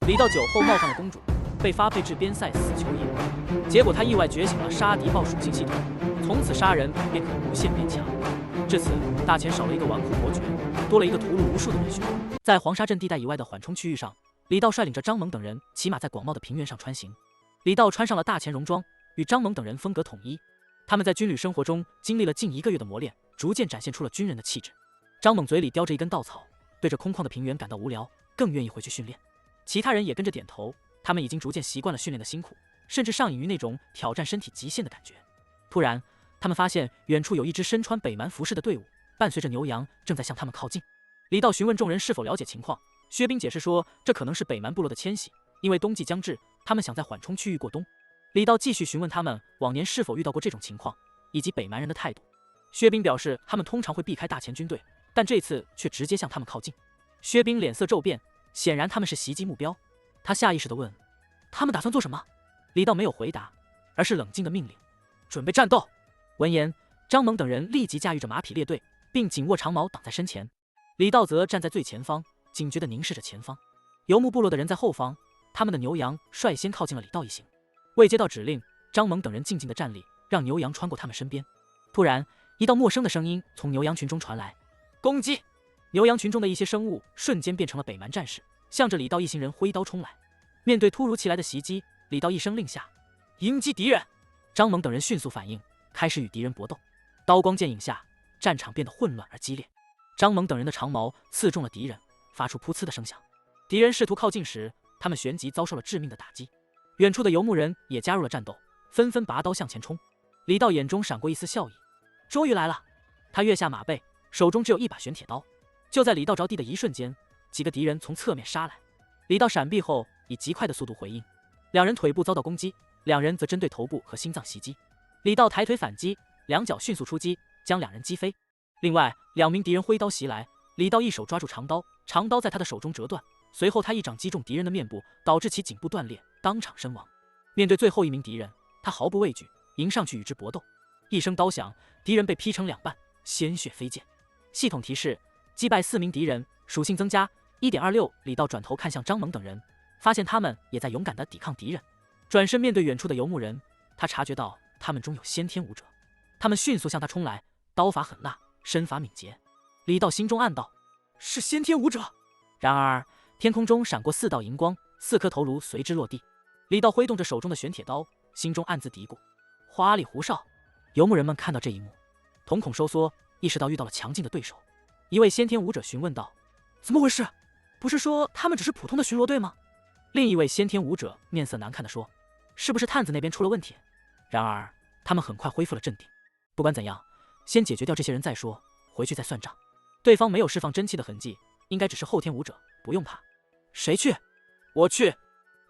李道酒后冒犯了公主，被发配至边塞死囚营。结果他意外觉醒了杀敌豹属性系统，从此杀人便可无限变强。至此，大钱少了一个纨绔伯爵，多了一个屠戮无数的人熊。在黄沙镇地带以外的缓冲区域上，李道率领着张猛等人骑马在广袤的平原上穿行。李道穿上了大钱戎装，与张猛等人风格统一。他们在军旅生活中经历了近1个月的磨练，逐渐展现出了军人的气质。张猛嘴里叼着一根稻草，对着空旷的平原感到无聊，更愿意回去训练。其他人也跟着点头，他们已经逐渐习惯了训练的辛苦，甚至上瘾于那种挑战身体极限的感觉。突然，他们发现远处有一支身穿北蛮服饰的队伍，伴随着牛羊正在向他们靠近。李道询问众人是否了解情况，薛兵解释说，这可能是北蛮部落的迁徙，因为冬季将至，他们想在缓冲区域过冬。李道继续询问他们往年是否遇到过这种情况，以及北蛮人的态度。薛兵表示，他们通常会避开大钱军队，但这次却直接向他们靠近。薛兵脸色骤变，显然他们是袭击目标。他下意识地问，他们打算做什么？李道没有回答，而是冷静地命令，准备战斗。闻言，张猛等人立即驾驭着马匹列队，并紧握长矛挡在身前。李道则站在最前方，警觉地凝视着前方。游牧部落的人在后方，他们的牛羊率先靠近了李道一行。未接到指令，张猛等人静静地站立，让牛羊穿过他们身边。突然，一道陌生的声音从牛羊群中传来，攻击！牛羊群中的一些生物瞬间变成了北蛮战士，向着李道一行人挥刀冲来。面对突如其来的袭击，李道一声令下，迎击敌人。张猛等人迅速反应，开始与敌人搏斗。刀光剑影下，战场变得混乱而激烈。张猛等人的长矛刺中了敌人，发出噗呲的声响。敌人试图靠近时，他们旋即遭受了致命的打击。远处的游牧人也加入了战斗，纷纷拔刀向前冲。李道眼中闪过一丝笑意，终于来了。他跃下马背，手中只有一把玄铁刀。就在李道着地的一瞬间，几个敌人从侧面杀来。李道闪避后，以极快的速度回应。两人腿部遭到攻击，两人则针对头部和心脏袭击。李道抬腿反击，两脚迅速出击，将两人击飞。另外2名敌人挥刀袭来，李道一手抓住长刀，长刀在他的手中折断，随后他一掌击中敌人的面部，导致其颈部断裂，当场身亡。面对最后一名敌人，他毫不畏惧，迎上去与之搏斗。一声刀响，敌人被劈成2半，鲜血飞溅。系统提示：击败4名敌人，属性增加 1.26。李道转头看向张猛等人，发现他们也在勇敢地抵抗敌人。转身面对远处的游牧人，他察觉到他们中有先天武者，他们迅速向他冲来，刀法狠辣，身法敏捷。李道心中暗道，是先天武者。然而天空中闪过4道银光，4颗头颅随之落地。李道挥动着手中的玄铁刀，心中暗自嘀咕，花里胡哨。游牧人们看到这一幕，瞳孔收缩，意识到遇到了强劲的对手。一位先天武者询问道，怎么回事？不是说他们只是普通的巡逻队吗？另一位先天武者面色难看地说，是不是探子那边出了问题？然而他们很快恢复了镇定。不管怎样，先解决掉这些人再说，回去再算账。对方没有释放真气的痕迹，应该只是后天武者，不用怕。谁去？我去。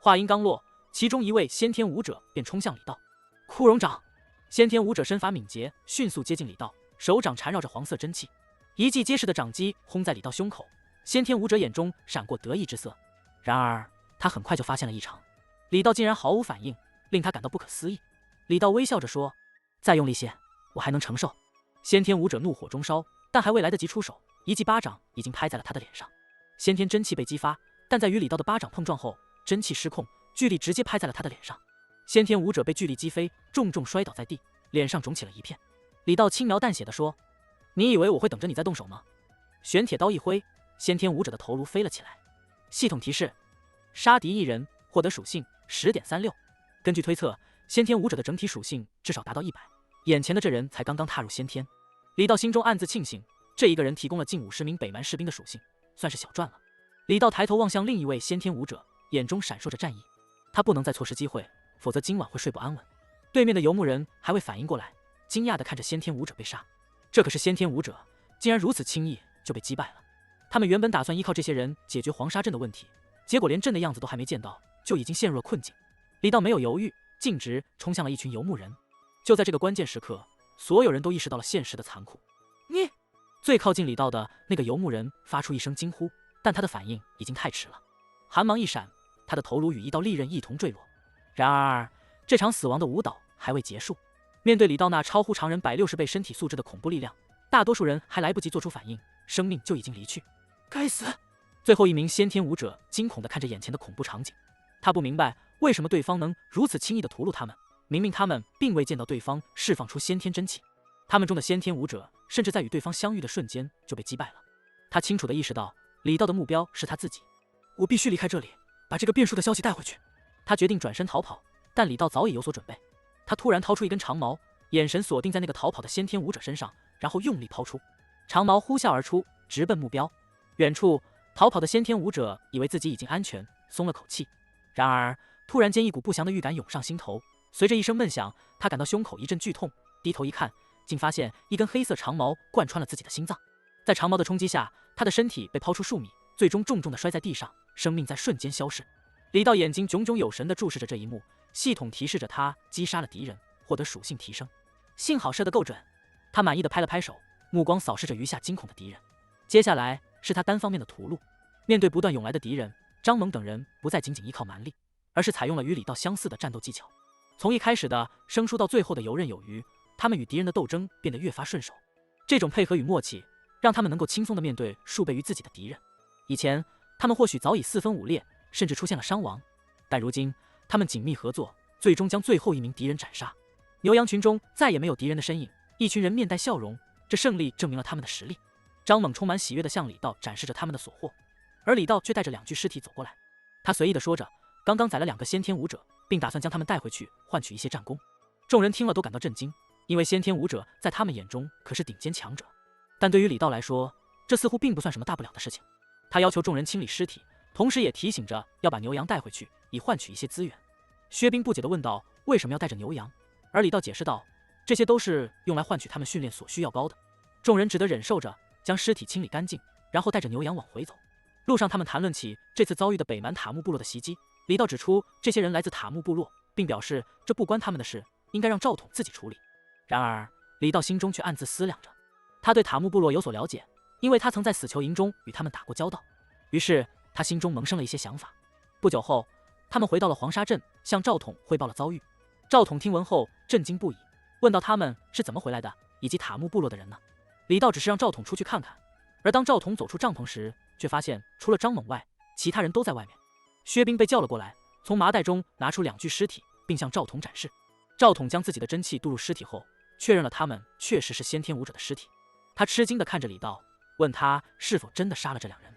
话音刚落，其中一位先天武者便冲向李道。枯荣掌！先天武者身法敏捷，迅速接近李道，手掌缠绕着黄色真气，一记结实的掌击轰在李道胸口。先天武者眼中闪过得意之色，然而他很快就发现了异常，李道竟然毫无反应，令他感到不可思议。李道微笑着说，再用力些，我还能承受。先天武者怒火中烧，但还未来得及出手，一记巴掌已经拍在了他的脸上。先天真气被激发，但在与李道的巴掌碰撞后，真气失控，巨力直接拍在了他的脸上。先天武者被巨力击飞，重重摔倒在地，脸上肿起了一片。李道轻描淡写地说，你以为我会等着你再动手吗？玄铁刀一挥，先天武者的头颅飞了起来。系统提示：杀敌1人，获得属性 10.36。 根据推测，先天武者的整体属性至少达到100，眼前的这人才刚刚踏入先天。李道心中暗自庆幸，这一个人提供了近50名北蛮士兵的属性，算是小赚了。李道抬头望向另一位先天武者，眼中闪烁着战意。他不能再错失机会，否则今晚会睡不安稳。对面的游牧人还未反应过来，惊讶地看着先天武者被杀。这可是先天武者，竟然如此轻易就被击败了。他们原本打算依靠这些人解决黄沙镇的问题，结果连镇的样子都还没见到，就已经陷入了困境。李道没有犹豫，径直冲向了一群游牧人。就在这个关键时刻，所有人都意识到了现实的残酷。你！最靠近李道的那个游牧人发出一声惊呼，但他的反应已经太迟了。寒芒一闪，他的头颅与一道利刃一同坠落。然而这场死亡的舞蹈还未结束。面对李道那超乎常人160倍身体素质的恐怖力量，大多数人还来不及做出反应，生命就已经离去。该死！最后一名先天武者惊恐地看着眼前的恐怖场景，他不明白为什么对方能如此轻易地屠戮他们，明明他们并未见到对方释放出先天真气，他们中的先天武者甚至在与对方相遇的瞬间就被击败了。他清楚地意识到李道的目标是他自己，我必须离开这里，把这个变数的消息带回去。他决定转身逃跑，但李道早已有所准备。他突然掏出一根长矛，眼神锁定在那个逃跑的先天武者身上，然后用力抛出，长矛呼啸而出，直奔目标。远处逃跑的先天武者以为自己已经安全，松了口气。然而突然间，一股不祥的预感涌上心头，随着一声闷响，他感到胸口一阵剧痛，低头一看，竟发现一根黑色长矛贯穿了自己的心脏。在长矛的冲击下，他的身体被抛出数米，最终重重地摔在地上，生命在瞬间消逝。李道眼睛炯炯有神地注视着这一幕，系统提示着他击杀了敌人，获得属性提升。幸好射得够准，他满意地拍了拍手，目光扫视着余下惊恐的敌人。接下来是他单方面的屠戮。面对不断涌来的敌人，张猛等人不再仅仅依靠蛮力，而是采用了与李道相似的战斗技巧。从一开始的生疏到最后的游刃有余，他们与敌人的斗争变得越发顺手。这种配合与默契，让他们能够轻松地面对数倍于自己的敌人。以前他们或许早已四分五裂，甚至出现了伤亡，但如今他们紧密合作，最终将最后一名敌人斩杀。牛羊群中再也没有敌人的身影，一群人面带笑容，这胜利证明了他们的实力。张猛充满喜悦地向李道展示着他们的所获，而李道却带着2具尸体走过来。他随意地说着，刚刚宰了2个先天武者，并打算将他们带回去换取一些战功。众人听了都感到震惊，因为先天武者在他们眼中可是顶尖强者，但对于李道来说，这似乎并不算什么大不了的事情。他要求众人清理尸体，同时也提醒着要把牛羊带回去，以换取一些资源。薛冰不解地问道，为什么要带着牛羊？而李道解释道，这些都是用来换取他们训练所需药膏的。众人只得忍受着将尸体清理干净，然后带着牛羊往回走。路上他们谈论起这次遭遇的北蛮塔木部落的袭击，李道指出这些人来自塔木部落，并表示这不关他们的事，应该让赵统自己处理。然而李道心中却暗自思量着，他对塔木部落有所了解，因为他曾在死囚营中与他们打过交道，于是他心中萌生了一些想法。不久后，他们回到了黄沙镇，向赵统汇报了遭遇。赵统听闻后震惊不已，问到他们是怎么回来的，以及塔木部落的人呢？李道只是让赵统出去看看，而当赵统走出帐篷时，却发现除了张猛外，其他人都在外面。薛冰被叫了过来，从麻袋中拿出2具尸体，并向赵统展示。赵统将自己的真气渡入尸体后，确认了他们确实是先天武者的尸体。他吃惊地看着李道，问他是否真的杀了这2人。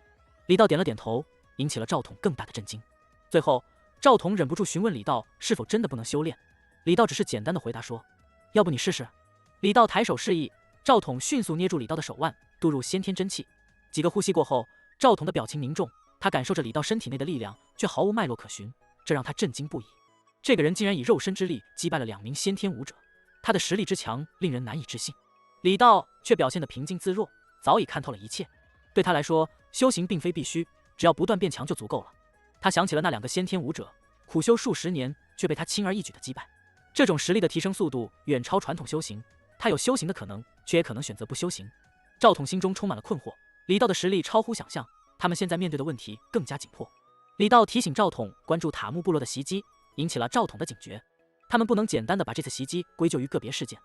李道点了点头，引起了赵统更大的震惊。最后赵统忍不住询问李道是否真的不能修炼，李道只是简单的回答说，要不你试试。李道抬手示意，赵统迅速捏住李道的手腕，渡入先天真气。几个呼吸过后，赵统的表情凝重，他感受着李道身体内的力量，却毫无脉络可循，这让他震惊不已。这个人竟然以肉身之力击败了2名先天武者，他的实力之强令人难以置信。李道却表现得平静自若，早已看透了一切。对他来说，修行并非必须，只要不断变强就足够了。他想起了那2个先天武者，苦修数十年，却被他轻而易举地击败。这种实力的提升速度远超传统修行，他有修行的可能，却也可能选择不修行。赵统心中充满了困惑，李道的实力超乎想象，他们现在面对的问题更加紧迫。李道提醒赵统关注塔木部落的袭击，引起了赵统的警觉。他们不能简单地把这次袭击归咎于个别事件，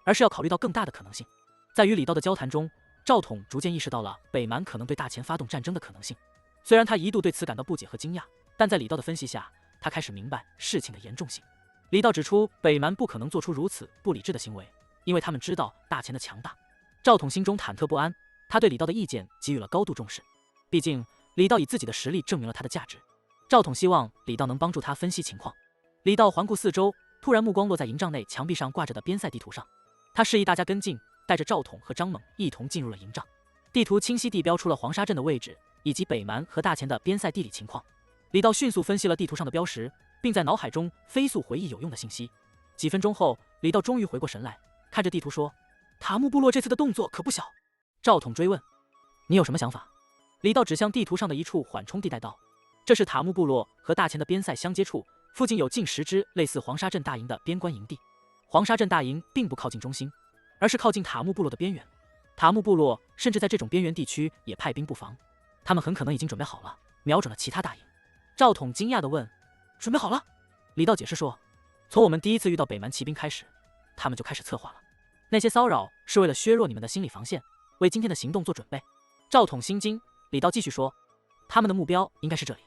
而是要考虑到更大的可能性。在与李道的交谈中，赵统逐渐意识到了北蛮可能对大前发动战争的可能性。虽然他一度对此感到不解和惊讶，但在李道的分析下，他开始明白事情的严重性。李道指出，北蛮不可能做出如此不理智的行为，因为他们知道大前的强大。赵统心中忐忑不安，他对李道的意见给予了高度重视。毕竟李道以自己的实力证明了他的价值。赵统希望李道能帮助他分析情况。李道环顾四周，突然目光落在营帐内墙壁上挂着的边塞地图上，他示意大家跟进，带着赵统和张猛一同进入了营帐。地图清晰地标出了黄沙镇的位置，以及北蛮和大前的边塞地理情况。李道迅速分析了地图上的标识，并在脑海中飞速回忆有用的信息。几分钟后，李道终于回过神来，看着地图说，塔木部落这次的动作可不小。赵统追问，你有什么想法？李道指向地图上的一处缓冲地带道，这是塔木部落和大前的边塞相接处，附近有近10支类似黄沙镇大营的边关营地。黄沙镇大营并不靠近中心，而是靠近塔木部落的边缘。塔木部落甚至在这种边缘地区也派兵布防，他们很可能已经准备好了，瞄准了其他大营。赵统惊讶地问，准备好了？李道解释说，从我们第一次遇到北蛮骑兵开始，他们就开始策划了。那些骚扰是为了削弱你们的心理防线，为今天的行动做准备。赵统心惊，李道继续说，他们的目标应该是这里。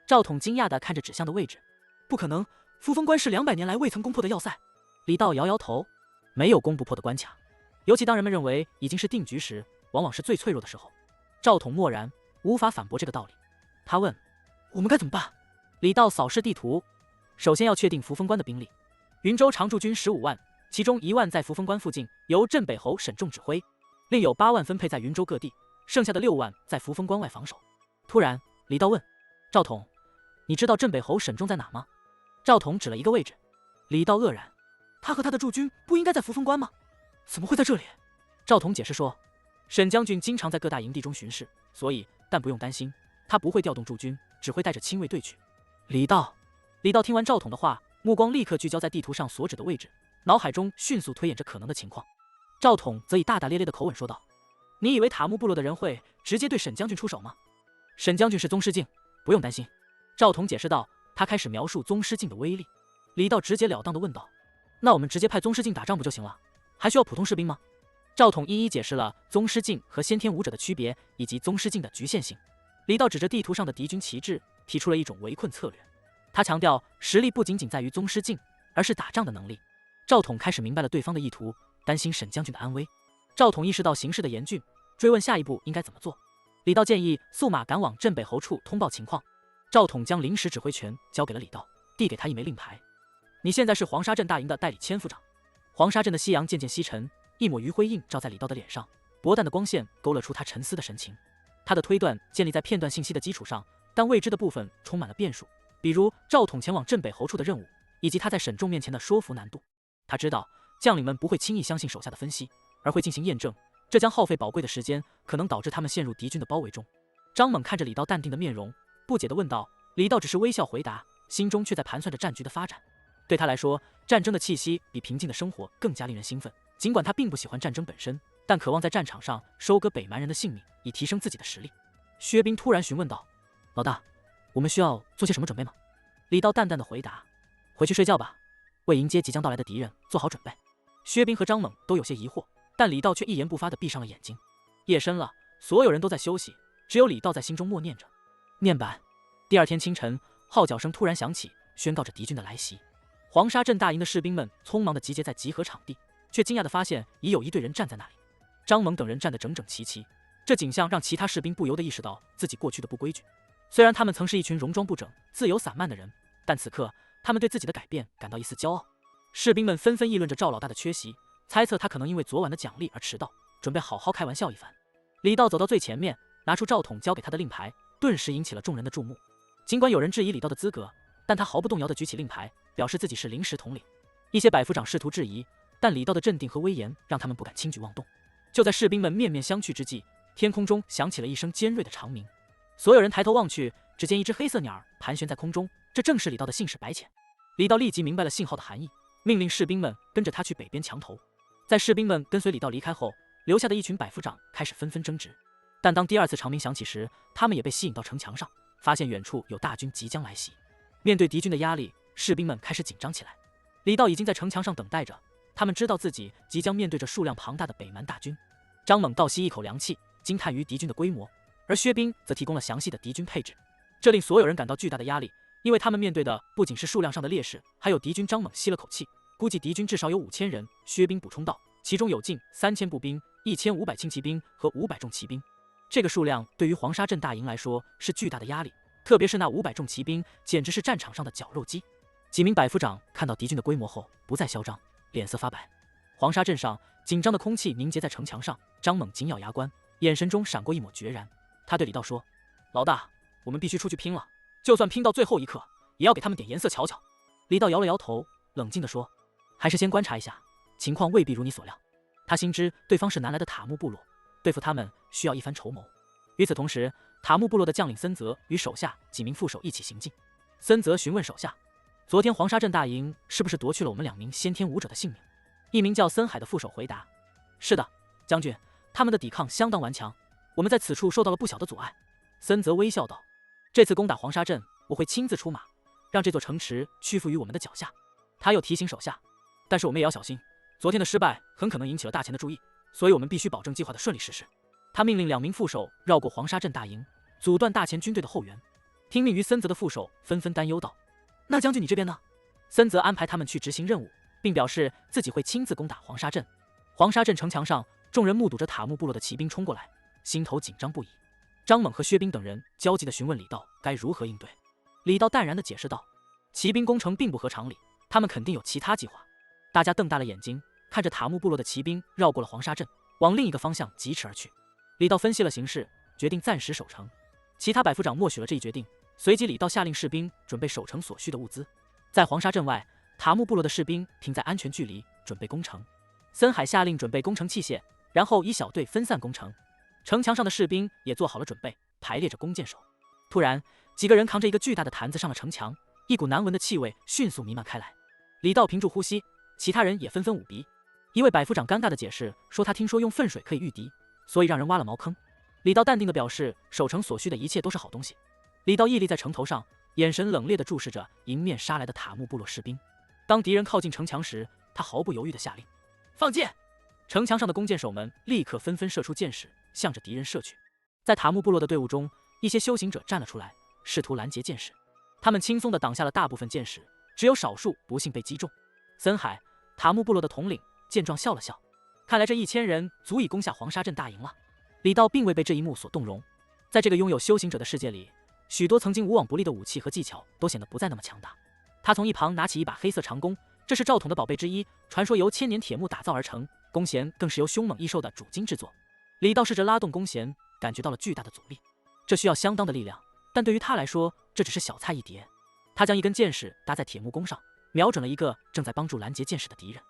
赵统惊讶地看着指向的位置，不可能，扶风关是200年来未曾攻破的要塞。李道摇摇头，没有攻不破的关卡，尤其当人们认为已经是定局时，往往是最脆弱的时候。赵统默然，无法反驳这个道理。他问：“我们该怎么办？”李道扫视地图，首先要确定扶风关的兵力。云州常驻军15万，其中1万在扶风关附近，由镇北侯沈仲指挥，另有8万分配在云州各地，剩下的6万在扶风关外防守。突然，李道问：“赵统，你知道镇北侯沈仲在哪吗？”赵统指了一个位置。李道愕然：“他和他的驻军不应该在扶风关吗？怎么会在这里？”赵统解释说：“沈将军经常在各大营地中巡视，所以但不用担心，他不会调动驻军，只会带着亲卫队去。”李道听完赵统的话，目光立刻聚焦在地图上所指的位置，脑海中迅速推演着可能的情况。赵统则以大大咧咧的口吻说道：“你以为塔木部落的人会直接对沈将军出手吗？沈将军是宗师境，不用担心。”赵统解释道。他开始描述宗师境的威力。李道直截了当地问道：“那我们直接派宗师境打仗不就行了？还需要普通士兵吗？”赵统一一解释了宗师境和先天武者的区别，以及宗师境的局限性。李道指着地图上的敌军旗帜，提出了一种围困策略。他强调，实力不仅仅在于宗师境，而是打仗的能力。赵统开始明白了对方的意图，担心沈将军的安危。赵统意识到形势的严峻，追问下一步应该怎么做。李道建议速马赶往镇北侯处通报情况。赵统将临时指挥权交给了李道，递给他一枚令牌：“你现在是黄沙镇大营的代理千夫长。”黄沙镇的夕阳渐渐西沉，一抹余晖映照在李道的脸上，薄淡的光线勾勒出他沉思的神情。他的推断建立在片段信息的基础上，但未知的部分充满了变数，比如赵统前往镇北侯处的任务，以及他在沈仲面前的说服难度。他知道将领们不会轻易相信手下的分析，而会进行验证，这将耗费宝贵的时间，可能导致他们陷入敌军的包围中。张猛看着李道淡定的面容，不解地问道。李道只是微笑回答，心中却在盘算着战局的发展。对他来说，战争的气息比平静的生活更加令人兴奋。尽管他并不喜欢战争本身，但渴望在战场上收割北蛮人的性命，以提升自己的实力。薛冰突然询问道：“老大，我们需要做些什么准备吗？”李道淡淡的回答：“回去睡觉吧，为迎接即将到来的敌人做好准备。”薛冰和张猛都有些疑惑，但李道却一言不发地闭上了眼睛。夜深了，所有人都在休息，只有李道在心中默念着。念板。第二天清晨，号角声突然响起，宣告着敌军的来袭。黄沙镇大营的士兵们匆忙地集结在集合场地，却惊讶地发现已有一队人站在那里。张猛等人站得整整齐齐，这景象让其他士兵不由得意识到自己过去的不规矩。虽然他们曾是一群戎装不整、自由散漫的人，但此刻他们对自己的改变感到一丝骄傲。士兵们纷纷议论着赵老大的缺席，猜测他可能因为昨晚的奖励而迟到，准备好好开玩笑一番。李道走到最前面，拿出赵统交给他的令牌，顿时引起了众人的注目。尽管有人质疑李道的资格，但他毫不动摇地举起令牌，表示自己是临时统领。一些百夫长试图质疑，但李道的镇定和威严让他们不敢轻举妄动。就在士兵们面面相觑之际，天空中响起了一声尖锐的长鸣。所有人抬头望去，只见一只黑色鸟盘旋在空中，这正是李道的信使白浅。李道立即明白了信号的含义，命令士兵们跟着他去北边墙头。在士兵们跟随李道离开后，留下的一群百夫长开始纷纷争执。但当第二次长鸣响起时，他们也被吸引到城墙上，发现远处有大军即将来袭。面对敌军的压力，士兵们开始紧张起来。李道已经在城墙上等待着，他们知道自己即将面对着数量庞大的北蛮大军。张猛倒吸一口凉气，惊叹于敌军的规模，而薛冰则提供了详细的敌军配置，这令所有人感到巨大的压力，因为他们面对的不仅是数量上的劣势，还有敌军。张猛吸了口气，估计敌军至少有5000人。薛冰补充道，其中有近3000步兵、1500轻骑兵和500重骑兵。这个数量对于黄沙镇大营来说是巨大的压力，特别是那500重骑兵，简直是战场上的绞肉机。几名百夫长看到敌军的规模后，不再嚣张，脸色发白。黄沙镇上紧张的空气凝结在城墙上，张猛紧咬牙关，眼神中闪过一抹决然。他对李道说：“老大，我们必须出去拼了，就算拼到最后一刻，也要给他们点颜色瞧瞧。”李道摇了摇头，冷静地说：“还是先观察一下，情况未必如你所料。”他心知对方是南来的塔木部落，对付他们需要一番筹谋。与此同时，塔木部落的将领森泽与手下几名副手一起行进。森泽询问手下：“昨天黄沙镇大营是不是夺去了我们2名先天武者的性命？”一名叫森海的副手回答：“是的，将军，他们的抵抗相当顽强，我们在此处受到了不小的阻碍。”森泽微笑道：“这次攻打黄沙镇，我会亲自出马，让这座城池屈服于我们的脚下。”他又提醒手下：“但是我们也要小心，昨天的失败很可能引起了大前的注意，所以我们必须保证计划的顺利实施。”他命令2名副手绕过黄沙镇大营，阻断大前军队的后援。听命于森泽的副手纷纷担忧道：“那将军你这边呢？”森泽安排他们去执行任务，并表示自己会亲自攻打黄沙镇。黄沙镇城墙上，众人目睹着塔木部落的骑兵冲过来，心头紧张不已。张猛和薛冰等人焦急地询问李道该如何应对。李道淡然地解释道：“骑兵攻城并不合常理，他们肯定有其他计划。”大家瞪大了眼睛，看着塔木部落的骑兵绕过了黄沙镇，往另一个方向疾驰而去。李道分析了形势，决定暂时守城。其他百夫长默许了这一决定，随即李道下令士兵准备守城所需的物资。在黄沙镇外，塔木部落的士兵停在安全距离，准备攻城。森海下令准备攻城器械，然后以小队分散攻城。城墙上的士兵也做好了准备，排列着弓箭手。突然，几个人扛着一个巨大的坛子上了城墙，一股难闻的气味迅速弥漫开来。李道屏住呼吸，其他人也纷纷捂鼻。一位百夫长尴尬地解释说，他听说用粪水可以御敌，所以让人挖了茅坑。李道淡定地表示，守城所需的一切都是好东西。李道屹立在城头上，眼神冷冽地注视着迎面杀来的塔木部落士兵。当敌人靠近城墙时，他毫不犹豫地下令：“放箭！”城墙上的弓箭手们立刻纷纷射出箭矢，向着敌人射去。在塔木部落的队伍中，一些修行者站了出来，试图拦截箭矢。他们轻松地挡下了大部分箭矢，只有少数不幸被击中。森海，塔木部落的统领，见状笑了笑，看来这1000人足以攻下黄沙镇大营了。李道并未被这一幕所动容，在这个拥有修行者的世界里，许多曾经无往不利的武器和技巧都显得不再那么强大。他从一旁拿起一把黑色长弓，这是赵统的宝贝之一，传说由千年铁木打造而成，弓弦更是由凶猛异兽的主筋制作。李道试着拉动弓弦，感觉到了巨大的阻力，这需要相当的力量，但对于他来说，这只是小菜一碟。他将一根箭矢搭在铁木弓上，瞄准了一个正在帮助拦截箭矢的敌人。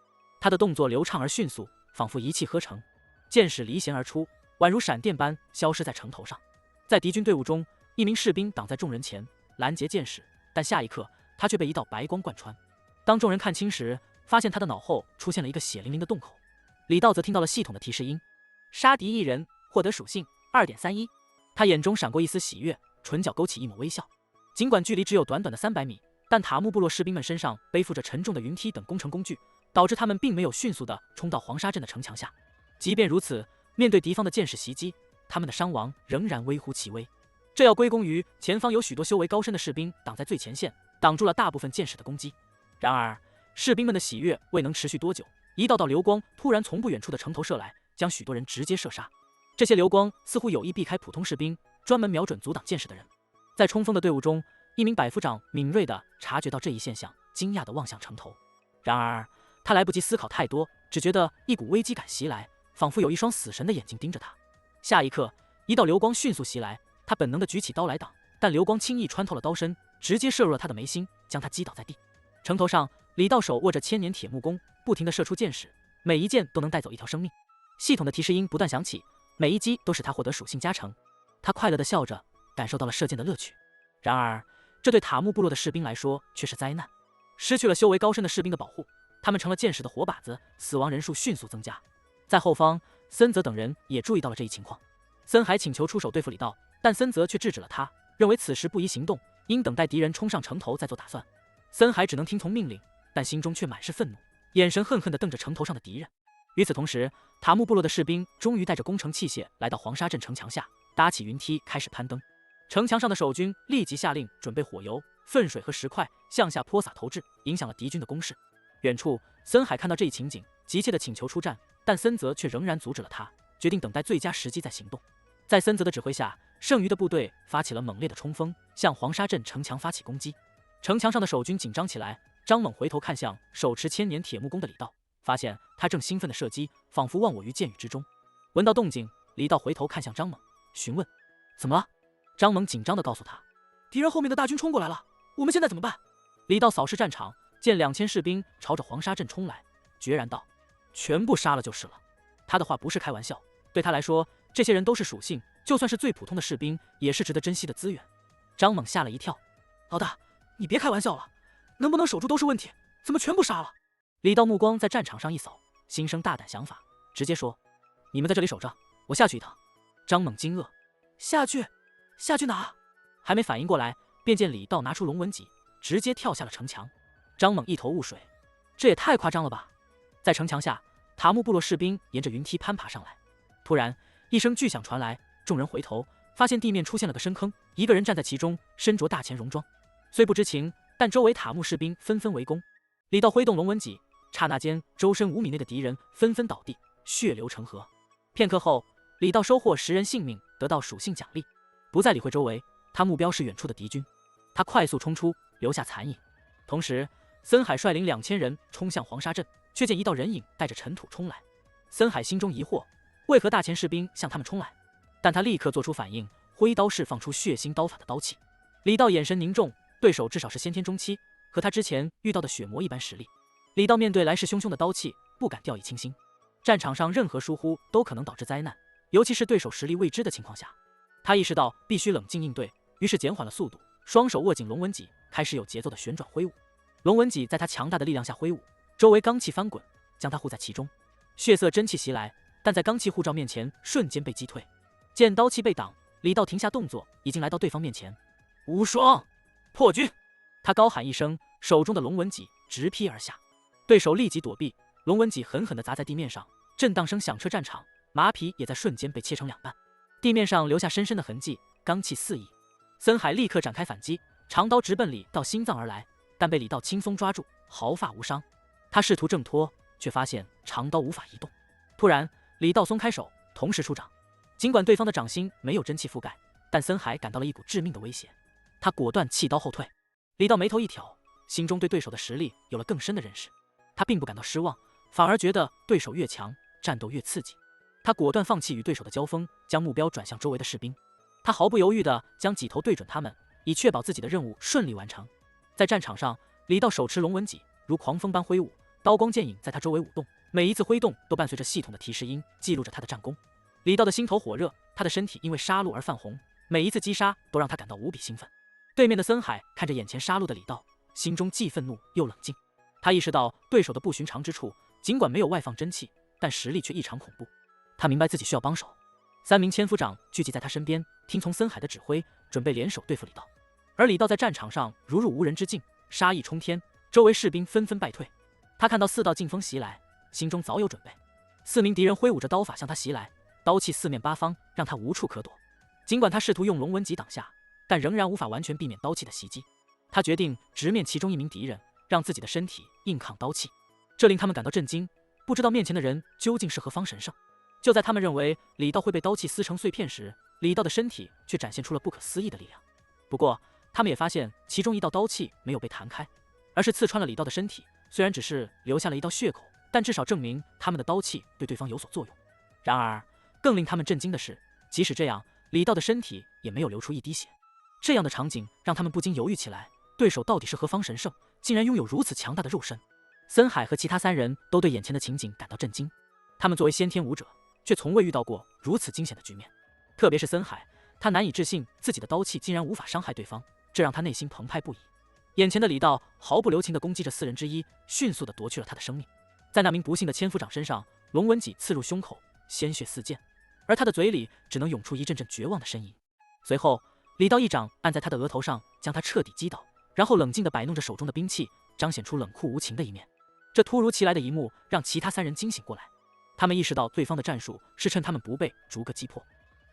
他的动作流畅而迅速，仿佛一气呵成，箭矢离弦而出，宛如闪电般消失在城头上。在敌军队伍中，一名士兵挡在众人前拦截箭矢，但下一刻他却被一道白光贯穿。当众人看清时，发现他的脑后出现了一个血淋淋的洞口。李道则听到了系统的提示音：杀敌1人，获得属性 2.31。 他眼中闪过一丝喜悦，唇角勾起一抹微笑。尽管距离只有短短的300米，但塔木部落士兵们身上背负着沉重的云梯等工程工具，导致他们并没有迅速地冲到黄沙镇的城墙下。即便如此，面对敌方的箭矢袭击，他们的伤亡仍然微乎其微。这要归功于前方有许多修为高深的士兵挡在最前线，挡住了大部分箭矢的攻击。然而，士兵们的喜悦未能持续多久，一道道流光突然从不远处的城头射来，将许多人直接射杀。这些流光似乎有意避开普通士兵，专门瞄准阻挡箭矢的人。在冲锋的队伍中，一名百夫长敏锐地察觉到这一现象，惊讶地望向城头。然而，他来不及思考太多，只觉得一股危机感袭来，仿佛有一双死神的眼睛盯着他。下一刻，一道流光迅速袭来，他本能地举起刀来挡，但流光轻易穿透了刀身，直接射入了他的眉心，将他击倒在地。城头上，李道手握着千年铁木弓，不停地射出箭矢，每一箭都能带走一条生命。系统的提示音不断响起，每一击都使他获得属性加成。他快乐地笑着，感受到了射箭的乐趣。然而，这对塔木部落的士兵来说却是灾难。失去了修为高深的士兵的保护，他们成了箭矢的活靶子，死亡人数迅速增加。在后方，森泽等人也注意到了这一情况。森海请求出手对付李道，但森泽却制止了他，认为此时不宜行动，应等待敌人冲上城头再做打算。森海只能听从命令，但心中却满是愤怒，眼神恨恨地瞪着城头上的敌人。与此同时，塔木部落的士兵终于带着工程器械来到黄沙镇城墙下，搭起云梯开始攀登。城墙上的守军立即下令准备火油、粪水和石块，向下泼洒投掷，影响了敌军的攻势。远处，森海看到这一情景，急切地请求出战，但森泽却仍然阻止了他，决定等待最佳时机再行动。在森泽的指挥下，剩余的部队发起了猛烈的冲锋，向黄沙镇城墙发起攻击。城墙上的守军紧张起来，张猛回头看向手持千年铁木弓的李道，发现他正兴奋地射击，仿佛忘我于箭雨之中。闻到动静，李道回头看向张猛，询问：“怎么了？”张猛紧张地告诉他：“敌人后面的大军冲过来了，我们现在怎么办？”李道扫视战场，见2000士兵朝着黄沙镇冲来，决然道：“全部杀了就是了。”他的话不是开玩笑，对他来说，这些人都是属性，就算是最普通的士兵，也是值得珍惜的资源。张猛吓了一跳：“老大，你别开玩笑了，能不能守住都是问题，怎么全部杀了？”李道目光在战场上一扫，心生大胆想法，直接说：“你们在这里守着，我下去一趟。”张猛惊愕：“下去？下去哪？”还没反应过来，便见李道拿出龙纹戟，直接跳下了城墙。张猛一头雾水，这也太夸张了吧！在城墙下，塔木部落士兵沿着云梯攀爬上来。突然，一声巨响传来，众人回头，发现地面出现了个深坑，一个人站在其中，身着大前戎装，虽不知情，但周围塔木士兵纷纷围攻。李道挥动龙纹戟，刹那间，周身5米内的敌人纷纷倒地，血流成河。片刻后，李道收获10人性命，得到属性奖励，不再理会周围，他目标是远处的敌军。他快速冲出，留下残影。同时，森海率领2000人冲向黄沙镇，却见一道人影带着尘土冲来。森海心中疑惑，为何大前士兵向他们冲来？但他立刻做出反应，挥刀释放出血腥刀法的刀气。李道眼神凝重，对手至少是先天中期，和他之前遇到的血魔一般实力。李道面对来势汹汹的刀气，不敢掉以轻心。战场上任何疏忽都可能导致灾难，尤其是对手实力未知的情况下。他意识到必须冷静应对，于是减缓了速度，双手握紧龙纹戟，开始有节奏的旋转挥舞。龙纹戟在他强大的力量下挥舞，周围罡气翻滚，将他护在其中。血色真气袭来，但在罡气护罩面前瞬间被击退。见刀气被挡，李道停下动作，已经来到对方面前。无双破军！他高喊一声，手中的龙纹戟直劈而下，对手立即躲避，龙纹戟狠狠地砸在地面上，震荡声响彻战场，马匹也在瞬间被切成2半，地面上留下深深的痕迹，罡气四溢。森海立刻展开反击，长刀直奔李道心脏而来，但被李道轻松抓住，毫发无伤。他试图挣脱，却发现长刀无法移动。突然，李道松开手，同时出掌。尽管对方的掌心没有真气覆盖，但森海感到了一股致命的威胁，他果断弃刀后退。李道眉头一挑，心中对对手的实力有了更深的认识。他并不感到失望，反而觉得对手越强，战斗越刺激。他果断放弃与对手的交锋，将目标转向周围的士兵。他毫不犹豫地将戟头对准他们，以确保自己的任务顺利完成。在战场上，李道手持龙纹戟，如狂风般挥舞，刀光剑影在他周围舞动，每一次挥动都伴随着系统的提示音，记录着他的战功。李道的心头火热，他的身体因为杀戮而泛红，每一次击杀都让他感到无比兴奋。对面的森海看着眼前杀戮的李道，心中既愤怒又冷静。他意识到对手的不寻常之处，尽管没有外放真气，但实力却异常恐怖。他明白自己需要帮手。3名千夫长聚集在他身边，听从森海的指挥，准备联手对付李道。而李道在战场上如入无人之境，杀意冲天，周围士兵纷纷败退。他看到4道劲风袭来，心中早有准备。4名敌人挥舞着刀法向他袭来，刀气四面八方，让他无处可躲。尽管他试图用龙纹戟挡下，但仍然无法完全避免刀气的袭击。他决定直面其中1名敌人，让自己的身体硬抗刀气。这令他们感到震惊，不知道面前的人究竟是何方神圣。就在他们认为李道会被刀气撕成碎片时，李道的身体却展现出了不可思议的力量。不过，他们也发现其中1道刀气没有被弹开，而是刺穿了李道的身体。虽然只是留下了一道血口，但至少证明他们的刀气对对方有所作用。然而，更令他们震惊的是，即使这样，李道的身体也没有流出一滴血。这样的场景让他们不禁犹豫起来，对手到底是何方神圣，竟然拥有如此强大的肉身？森海和其他3人都对眼前的情景感到震惊。他们作为先天武者，却从未遇到过如此惊险的局面。特别是森海，他难以置信自己的刀气竟然无法伤害对方，这让他内心澎湃不已。眼前的李道毫不留情地攻击着4人之一，迅速地夺去了他的生命。在那名不幸的千夫长身上，龙纹戟刺入胸口，鲜血四溅，而他的嘴里只能涌出一阵阵绝望的呻吟。随后，李道一掌按在他的额头上，将他彻底击倒，然后冷静地摆弄着手中的兵器，彰显出冷酷无情的一面。这突如其来的一幕让其他3人惊醒过来，他们意识到对方的战术是趁他们不备逐个击破。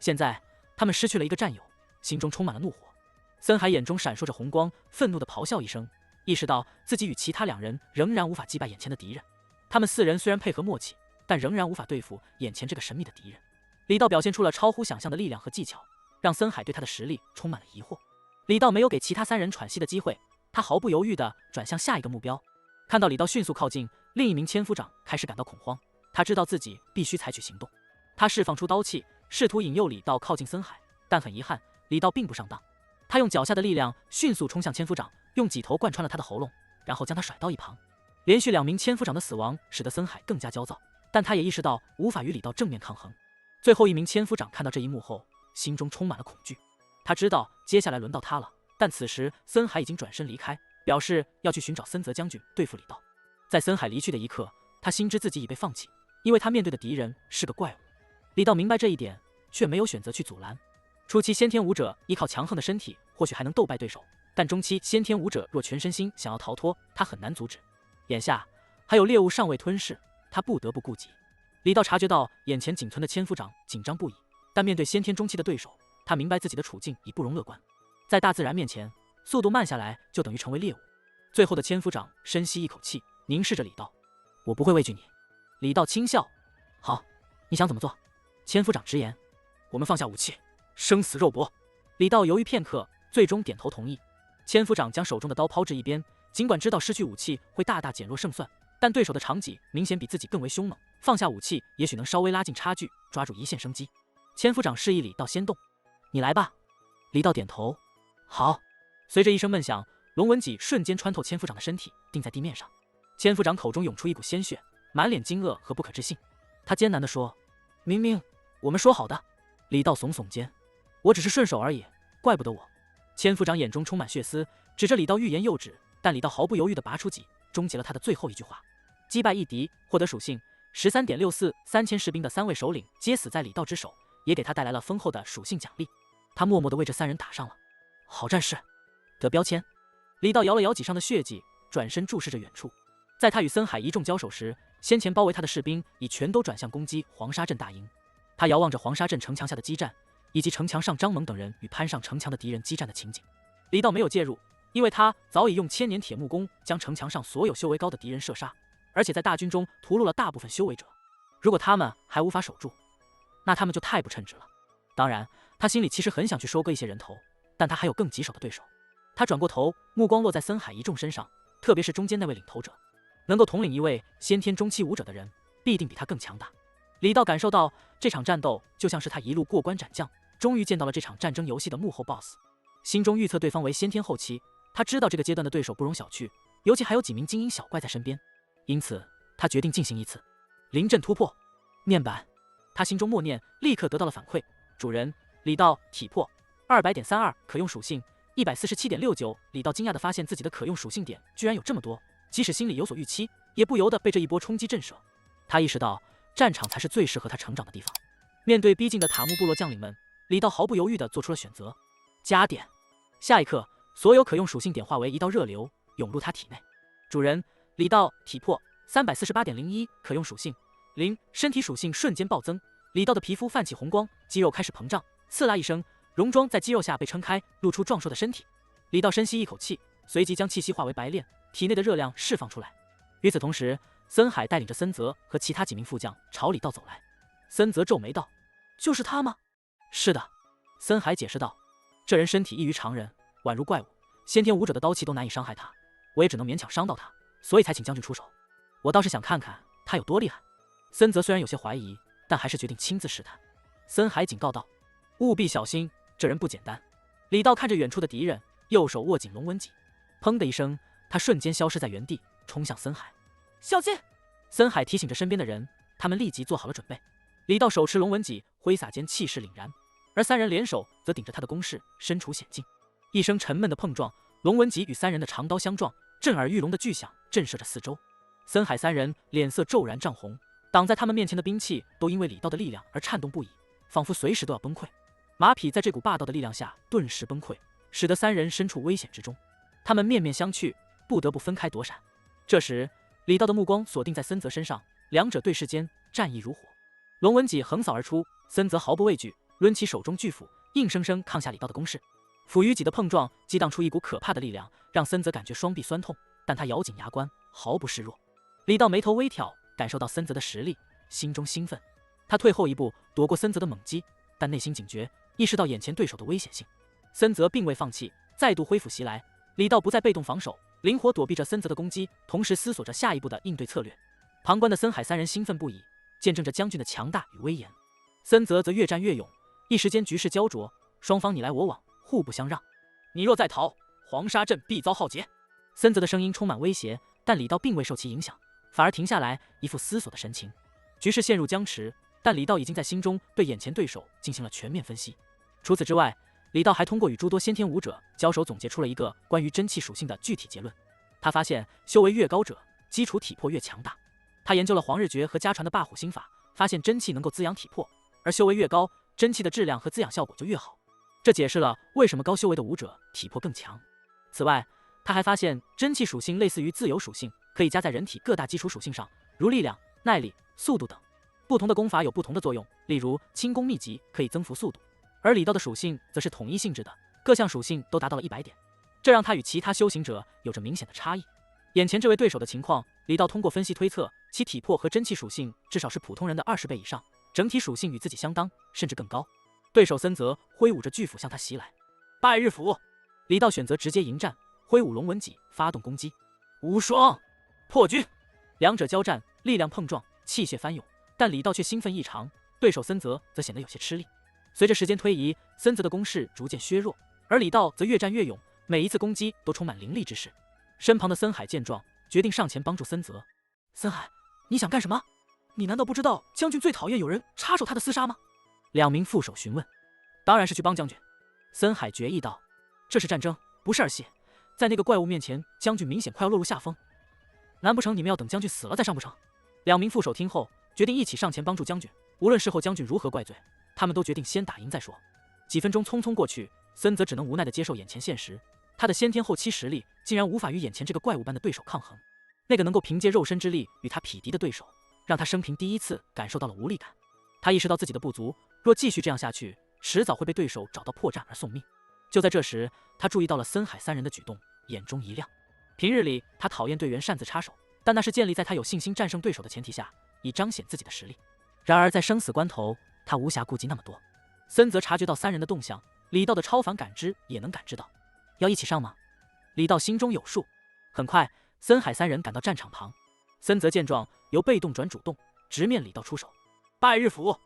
现在他们失去了一个战友，心中充满了怒火。森海眼中闪烁着红光，愤怒地咆哮一声，意识到自己与其他2人仍然无法击败眼前的敌人。他们4人虽然配合默契，但仍然无法对付眼前这个神秘的敌人。李道表现出了超乎想象的力量和技巧，让森海对他的实力充满了疑惑。李道没有给其他3人喘息的机会，他毫不犹豫地转向下一个目标。看到李道迅速靠近，另一名千夫长开始感到恐慌，他知道自己必须采取行动。他释放出刀气，试图引诱李道靠近森海，但很遗憾，李道并不上当。他用脚下的力量迅速冲向千夫长，用戟头贯穿了他的喉咙，然后将他甩到一旁。连续2名千夫长的死亡使得森海更加焦躁，但他也意识到无法与李道正面抗衡。最后1名千夫长看到这一幕后，心中充满了恐惧。他知道接下来轮到他了，但此时森海已经转身离开，表示要去寻找森泽将军对付李道。在森海离去的一刻，他心知自己已被放弃，因为他面对的敌人是个怪物。李道明白这一点，却没有选择去阻拦。初期先天武者依靠强横的身体或许还能斗败对手，但中期先天武者若全身心想要逃脱，他很难阻止。眼下还有猎物尚未吞噬，他不得不顾及。李道察觉到眼前仅存的千夫长紧张不已，但面对先天中期的对手，他明白自己的处境已不容乐观，在大自然面前，速度慢下来就等于成为猎物。最后的千夫长深吸一口气，凝视着李道：“我不会畏惧你。”李道轻笑：“好，你想怎么做？”千夫长直言：“我们放下武器，生死肉搏。”李道犹豫片刻，最终点头同意。千夫长将手中的刀抛至一边，尽管知道失去武器会大大减弱胜算，但对手的长戟明显比自己更为凶猛，放下武器也许能稍微拉近差距，抓住一线生机。千夫长示意李道先动：“你来吧。”李道点头：“好。”随着一声闷响，龙纹戟瞬间穿透千夫长的身体，定在地面上。千夫长口中涌出一股鲜血，满脸惊愕和不可置信。他艰难地说：“明明我们说好的。”李道耸耸肩：“我只是顺手而已，怪不得我。”千夫长眼中充满血丝，指着李道欲言又止，但李道毫不犹豫地拔出戟，终结了他的最后一句话。击败一敌，获得属性 13.64，3000士兵的3位首领皆死在李道之手，也给他带来了丰厚的属性奖励。他默默地为这3人打上了好战士的标签。李道摇了摇戟上的血迹，转身注视着远处。在他与森海一众交手时，先前包围他的士兵已全都转向攻击黄沙镇大营。他遥望着黄沙镇城墙下的激战，以及城墙上张猛等人与攀上城墙的敌人激战的情景。李道没有介入，因为他早已用千年铁木弓将城墙上所有修为高的敌人射杀，而且在大军中屠戮了大部分修为者。如果他们还无法守住，那他们就太不称职了。当然，他心里其实很想去收割一些人头，但他还有更棘手的对手。他转过头，目光落在森海一众身上，特别是中间那位领头者。能够统领一位先天中期武者的人，必定比他更强大。李道感受到这场战斗就像是他一路过关斩将，终于见到了这场战争游戏的幕后 BOSS。心中预测对方为先天后期，他知道这个阶段的对手不容小觑，尤其还有几名精英小怪在身边，因此他决定进行一次临阵突破。面板，他心中默念，立刻得到了反馈：主人李道体魄 200.32， 可用属性 147.69。李道惊讶地发现自己的可用属性点居然有这么多，即使心里有所预期，也不由得被这一波冲击震慑。他意识到战场才是最适合他成长的地方。面对逼近的塔木部落将领们，李道毫不犹豫地做出了选择：加点。下一刻，所有可用属性点化为一道热流，涌入他体内。主人李道体魄 348.01， 可用属性0，身体属性瞬间暴增。李道的皮肤泛起红光，肌肉开始膨胀，刺啦一声，戎装在肌肉下被撑开，露出壮硕的身体。李道深吸一口气，随即将气息化为白练，体内的热量释放出来。与此同时，森海带领着森泽和其他几名副将朝李道走来。森泽皱眉道：“就是他吗？”“是的。”森海解释道，“这人身体异于常人，宛如怪物，先天武者的刀气都难以伤害他，我也只能勉强伤到他，所以才请将军出手。我倒是想看看他有多厉害。”森泽虽然有些怀疑，但还是决定亲自试探。森海警告道：“务必小心，这人不简单。”李道看着远处的敌人，右手握紧龙纹戟，砰的一声，他瞬间消失在原地，冲向森海。“小心！”森海提醒着身边的人，他们立即做好了准备。李道手持龙纹戟，挥洒间气势凛然，而3人联手则顶着他的攻势，身处险境。一声沉闷的碰撞，龙纹戟与3人的长刀相撞，震耳欲聋的巨响震慑着四周。森海3人脸色骤然涨红，挡在他们面前的兵器都因为李道的力量而颤动不已，仿佛随时都要崩溃。马匹在这股霸道的力量下顿时崩溃，使得3人身处危险之中。他们面面相觑，不得不分开躲闪。这时，李道的目光锁定在森泽身上，两者对视间，战意如火。龙纹戟横扫而出，森泽毫不畏惧，抡起手中巨斧，硬生生抗下李道的攻势。斧与戟的碰撞激荡出一股可怕的力量，让森泽感觉双臂酸痛，但他咬紧牙关，毫不示弱。李道眉头微挑，感受到森泽的实力，心中兴奋。他退后一步，躲过森泽的猛击，但内心警觉，意识到眼前对手的危险性。森泽并未放弃，再度挥斧袭来。李道不再被动防守，灵活躲避着森泽的攻击，同时思索着下一步的应对策略。旁观的森海3人兴奋不已，见证着将军的强大与威严。森泽则越战越勇，一时间局势焦灼，双方你来我往，互不相让。你若再逃，黄沙镇必遭浩劫。森泽的声音充满威胁，但李道并未受其影响，反而停下来，一副思索的神情。局势陷入僵持，但李道已经在心中对眼前对手进行了全面分析。除此之外，李道还通过与诸多先天武者交手，总结出了一个关于真气属性的具体结论。他发现修为越高者，基础体魄越强大。他研究了黄日诀和家传的霸虎心法，发现真气能够滋养体魄，而修为越高，真气的质量和滋养效果就越好。这解释了为什么高修为的武者体魄更强。此外，他还发现真气属性类似于自由属性，可以加在人体各大基础属性上，如力量、耐力、速度等。不同的功法有不同的作用，例如轻功秘籍可以增幅速度，而李道的属性则是统一性质的，各项属性都达到了100点，这让他与其他修行者有着明显的差异。眼前这位对手的情况，李道通过分析推测，其体魄和真气属性至少是普通人的20倍以上，整体属性与自己相当，甚至更高。对手森泽挥舞着巨斧向他袭来，拜日斧，李道选择直接迎战，挥舞龙纹戟发动攻击，无双破军，两者交战，力量碰撞，气血翻涌，但李道却兴奋异常，对手森泽则显得有些吃力。随着时间推移，森泽的攻势逐渐削弱，而李道则越战越勇，每一次攻击都充满凌厉之势。身旁的森海见状，决定上前帮助森泽。森海，你想干什么？你难道不知道将军最讨厌有人插手他的厮杀吗？两名副手询问。当然是去帮将军。森海决意道，这是战争，不是儿戏，在那个怪物面前，将军明显快要落入下风。难不成你们要等将军死了再上不成？两名副手听后，决定一起上前帮助将军，无论事后将军如何怪罪，他们都决定先打赢再说。几分钟匆匆过去，森泽只能无奈地接受眼前现实，他的先天后期实力竟然无法与眼前这个怪物般的对手抗衡。那个能够凭借肉身之力与他匹敌的对手，让他生平第一次感受到了无力感。他意识到自己的不足，若继续这样下去，迟早会被对手找到破绽而送命。就在这时，他注意到了森海三人的举动，眼中一亮。平日里他讨厌队员擅自插手，但那是建立在他有信心战胜对手的前提下，以彰显自己的实力。然而在生死关头，他无暇顾及那么多。森泽察觉到三人的动向，李道的超凡感知也能感知到。要一起上吗？李道心中有数。很快，森海三人赶到战场旁，森泽见状，由被动转主动，直面李道出手。拜日斧。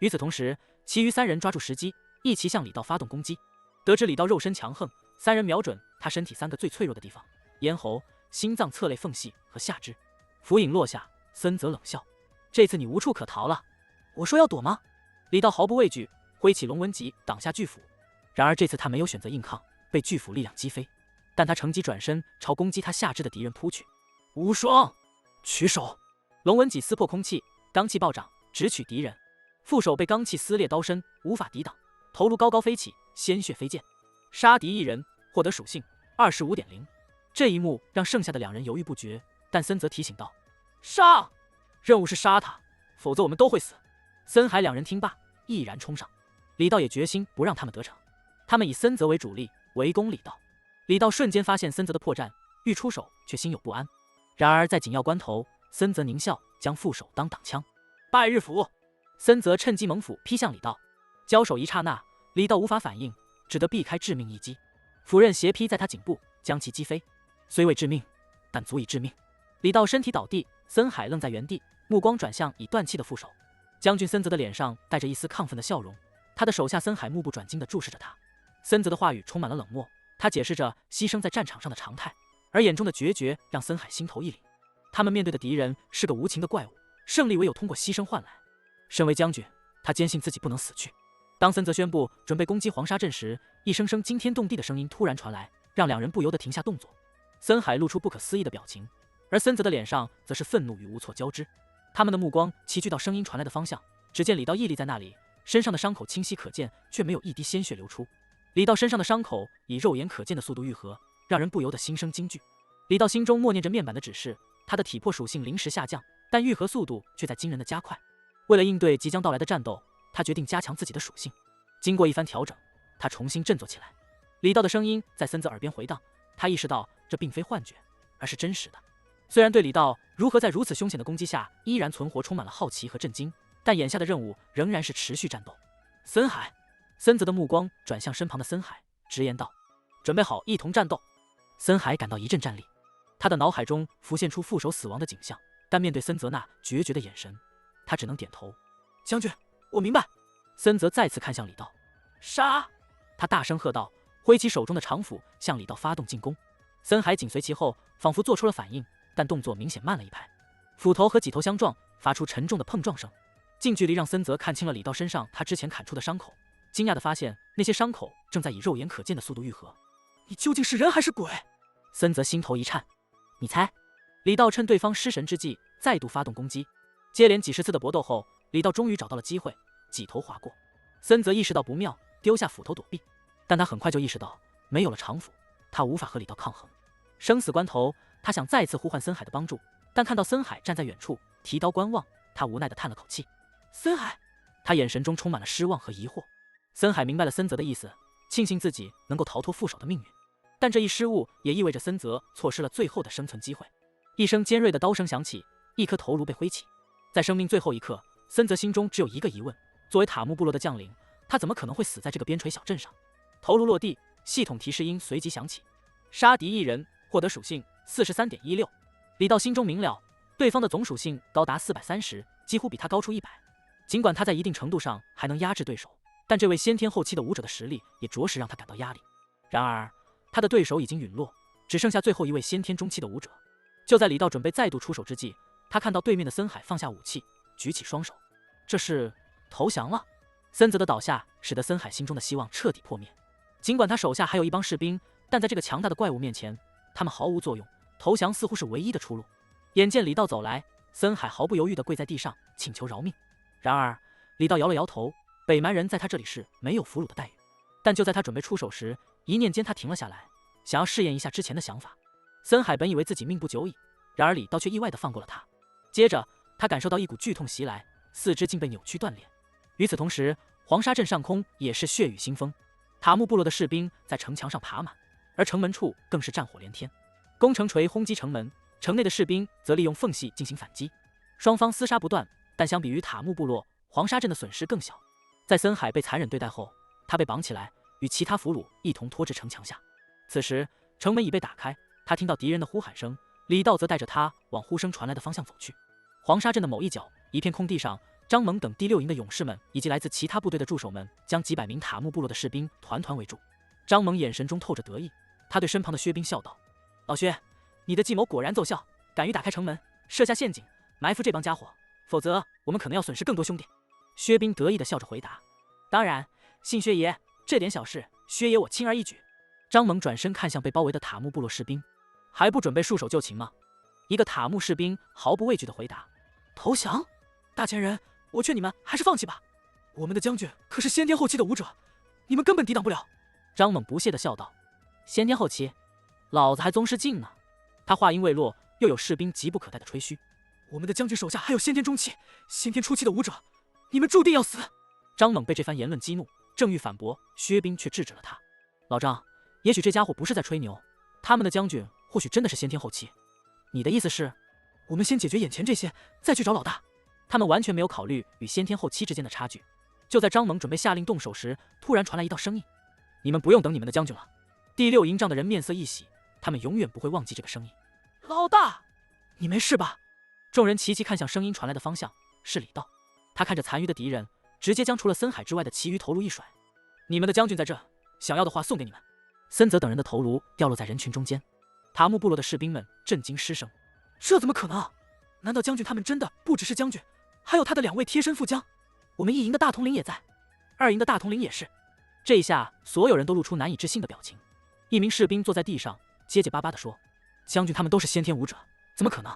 与此同时，其余三人抓住时机，一齐向李道发动攻击。得知李道肉身强横，三人瞄准他身体3个最脆弱的地方：咽喉、心脏侧肋缝隙和下肢。斧影落下，森泽冷笑：“这次你无处可逃了。我说要躲吗？”李道毫不畏惧，挥起龙纹戟挡下巨斧。然而这次他没有选择硬抗，被巨斧力量击飞。但他乘机转身朝攻击他下肢的敌人扑去。无双取手，龙纹戟撕破空气，罡气暴涨，直取敌人。副手被罡气撕裂刀身，无法抵挡，头颅高高飞起，鲜血飞溅。杀敌一人，获得属性 25.0。这一幕让剩下的2人犹豫不决，但森泽提醒道：“杀！任务是杀他，否则我们都会死。”森海2人听罢，毅然冲上。李道也决心不让他们得逞，他们以森泽为主力，围攻李道。李道瞬间发现森泽的破绽，欲出手却心有不安。然而在紧要关头，森泽狞笑，将副手当挡枪。拜日斧。森泽趁机猛斧劈向李道，交手一刹那，李道无法反应，只得避开致命一击。斧刃斜劈在他颈部，将其击飞。虽未致命，但足以致命。李道身体倒地，森海愣在原地，目光转向已断气的副手。将军森泽的脸上带着一丝亢奋的笑容，他的手下森海目不转睛地注视着他。森泽的话语充满了冷漠，他解释着牺牲在战场上的常态，而眼中的决绝让森海心头一凛。他们面对的敌人是个无情的怪物，胜利唯有通过牺牲换来。身为将军，他坚信自己不能死去。当森泽宣布准备攻击黄沙镇时，一声声惊天动地的声音突然传来，让2人不由得停下动作。森海露出不可思议的表情，而森泽的脸上则是愤怒与无措交织。他们的目光齐聚到声音传来的方向，只见李道屹立在那里，身上的伤口清晰可见，却没有一滴鲜血流出。李道身上的伤口以肉眼可见的速度愈合，让人不由得心生惊惧。李道心中默念着面板的指示，他的体魄属性临时下降，但愈合速度却在惊人的加快。为了应对即将到来的战斗，他决定加强自己的属性。经过一番调整，他重新振作起来。李道的声音在森泽耳边回荡，他意识到这并非幻觉，而是真实的。虽然对李道如何在如此凶险的攻击下依然存活充满了好奇和震惊，但眼下的任务仍然是持续战斗。森海，森泽的目光转向身旁的森海，直言道：“准备好，一同战斗。”森海感到一阵战栗，他的脑海中浮现出副手死亡的景象，但面对森泽那决绝的眼神，他只能点头。将军，我明白。森泽再次看向李道，杀！他大声喝道，挥起手中的长斧向李道发动进攻。森海紧随其后，仿佛做出了反应，但动作明显慢了一拍。斧头和戟头相撞，发出沉重的碰撞声。近距离让森泽看清了李道身上他之前砍出的伤口，惊讶地发现那些伤口正在以肉眼可见的速度愈合。你究竟是人还是鬼？森泽心头一颤。你猜？李道趁对方失神之际，再度发动攻击。接连几十次的搏斗后，李道终于找到了机会，戟头划过。森泽意识到不妙，丢下斧头躲避，但他很快就意识到没有了长斧，他无法和李道抗衡。生死关头，他想再次呼唤森海的帮助，但看到森海站在远处提刀观望，他无奈地叹了口气。森海，他眼神中充满了失望和疑惑。森海明白了森泽的意思，庆幸自己能够逃脱副手的命运，但这一失误也意味着森泽错失了最后的生存机会。一声尖锐的刀声响起，一颗头颅被挥起。在生命最后一刻，森泽心中只有一个疑问：作为塔木部落的将领，他怎么可能会死在这个边陲小镇上？头颅落地，系统提示音随即响起：杀敌一人，获得属性 43.16。李道心中明了，对方的总属性高达430，几乎比他高出100。尽管他在一定程度上还能压制对手，但这位先天后期的武者的实力也着实让他感到压力。然而，他的对手已经陨落，只剩下最后一位先天中期的武者。就在李道准备再度出手之际，他看到对面的森海放下武器，举起双手，这是投降了。森泽的倒下使得森海心中的希望彻底破灭。尽管他手下还有一帮士兵，但在这个强大的怪物面前，他们毫无作用，投降似乎是唯一的出路。眼见李道走来，森海毫不犹豫地跪在地上请求饶命。然而李道摇了摇头，北蛮人在他这里是没有俘虏的待遇。但就在他准备出手时，一念间他停了下来，想要试验一下之前的想法。森海本以为自己命不久矣，然而李道却意外地放过了他。接着他感受到一股剧痛袭来，四肢竟被扭曲断裂。与此同时，黄沙镇上空也是血雨腥风，塔木部落的士兵在城墙上爬满，而城门处更是战火连天。攻城锤轰击城门，城内的士兵则利用缝隙进行反击，双方厮杀不断。但相比于塔木部落，黄沙镇的损失更小。在森海被残忍对待后，他被绑起来，与其他俘虏一同拖至城墙下。此时城门已被打开，他听到敌人的呼喊声，李道则带着他往呼声传来的方向走去。黄沙镇的某一角，一片空地上，张猛等第6营的勇士们以及来自其他部队的助手们将几百名塔木部落的士兵团团围住。张猛眼神中透着得意，他对身旁的薛兵笑道：老薛，你的计谋果然奏效，敢于打开城门，设下陷阱，埋伏这帮家伙，否则我们可能要损失更多兄弟。薛兵得意地笑着回答：当然，信薛爷，这点小事，薛爷我轻而易举。张猛转身看向被包围的塔木部落士兵：还不准备束手就擒吗？一个塔木士兵毫不畏惧地回答：投降？大前人，我劝你们还是放弃吧，我们的将军可是先天后期的武者，你们根本抵挡不了。张猛不屑地笑道：先天后期？老子还宗师境呢。他话音未落，又有士兵急不可待地吹嘘：我们的将军手下还有先天中期、先天初期的武者，你们注定要死。张猛被这番言论激怒，正欲反驳，薛兵却制止了他：老张，也许这家伙不是在吹牛，他们的将军或许真的是先天后期。你的意思是，我们先解决眼前这些，再去找老大？他们完全没有考虑与先天后期之间的差距。就在张猛准备下令动手时，突然传来一道声音：你们不用等你们的将军了。第6营帐的人面色一喜，他们永远不会忘记这个声音。老大，你没事吧？众人齐齐看向声音传来的方向，是李道。他看着残余的敌人，直接将除了森海之外的其余头颅一甩：你们的将军在这，想要的话送给你们。森泽等人的头颅掉落在人群中间，塔木部落的士兵们震惊失声：这怎么可能？难道将军他们真的不只是将军，还有他的2位贴身副将？我们1营的大统领也在，2营的大统领也是。这一下所有人都露出难以置信的表情。一名士兵坐在地上结结巴巴地说：将军他们都是先天武者，怎么可能？